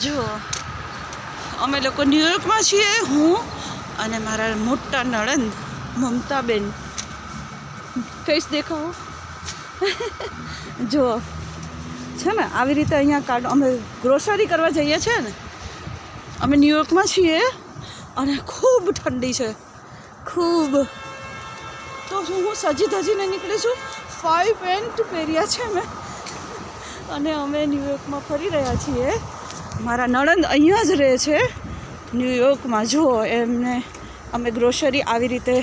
જો અમે લોકો ન્યુયોર્કમાં છીએ, હું અને મારા મોટા નણંદ મમતાબેન. ફેસ દેખાવો. જો છે ને આવી રીતે અહીંયા અમે ગ્રોસરી કરવા જઈએ છીએ ને. અમે ન્યુયોર્કમાં છીએ અને ખૂબ ઠંડી છે, ખૂબ. તો હું સજી ધજીને નીકળી છું. 5 પેન્ટ પહેર્યા છે મેં અને અમે ન્યુયોર્કમાં ફરી રહ્યા છીએ. મારા નણંદ અહીંયા જ રહે છે ન્યુયોર્કમાં. જુઓ એમને અમે ગ્રોસરી આવી રીતે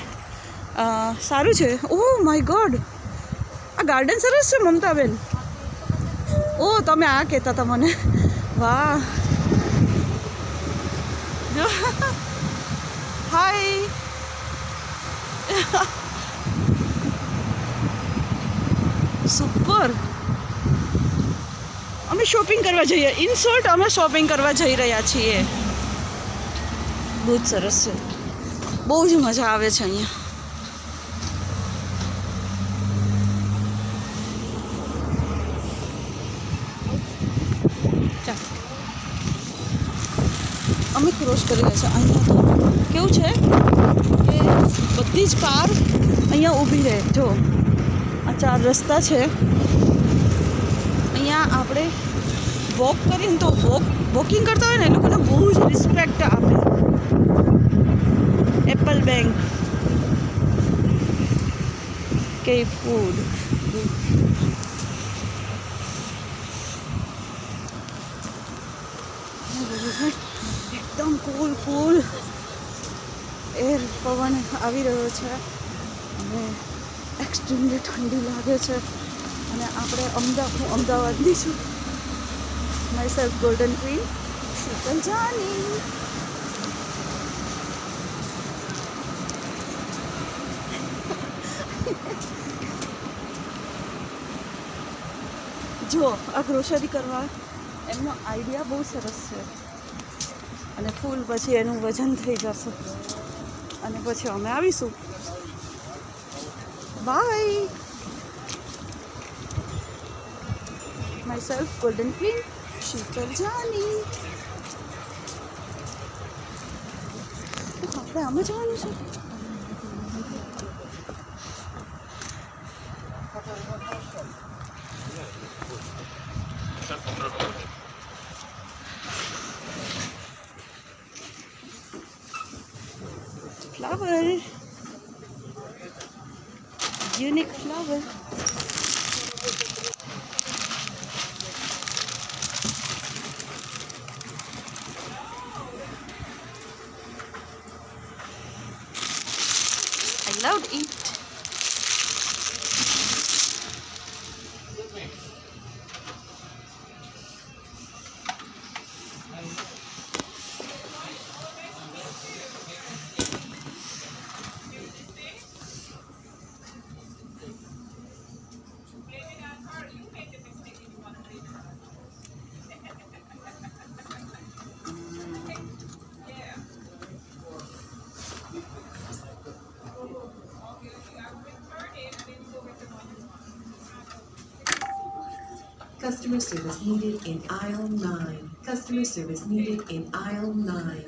સારું છે. ઓહ માય ગોડ, આ ગાર્ડન સરસ છે મમતાબેન. ઓ તમે આ કહેતા હતા મને. વાહ. જો હાય. સુપર. અમે શોપિંગ કરવા જઈએ. ઇન શોર્ટ અમે શોપિંગ કરવા જઈ રહ્યા છીએ. બહુ જ સરસ છે, બહુ જ મજા આવે છે અહીંયા. અમે ક્રોસ કરી રહ્યા છીએ. અહીંયા તો કેવું છે કે બધી જ કાર અહીંયા ઊભી રહે. જો આ 4 રસ્તા છે. અહીંયા આપણે વોક કરીએ ને તો વોકિંગ કરતા હોય ને એ લોકોને બહુ જ રિસ્પેક્ટ આપે. એપલ બેંક, કે ફૂડ. એકદમ કુલ એર પવન આવી રહ્યો છે અને એક્સ્ટ્રીમલી ઠંડી લાગે છે. અને આપણે હું અમદાવાદની છું. My self golden queen Sheetal Jani. જો આ ગ્રોસરી કરવા એમનો આઈડિયા બહુ સરસ છે. અને ફૂલ પછી એનું વજન થઈ જશે અને પછી અમે આવીશું. Bye. Myself golden queen Sheetal Jani. આપણે આમ જવાનું છે. Flower, unique flower. I loved it. Customer service needed in aisle 9. Customer service needed in aisle 9.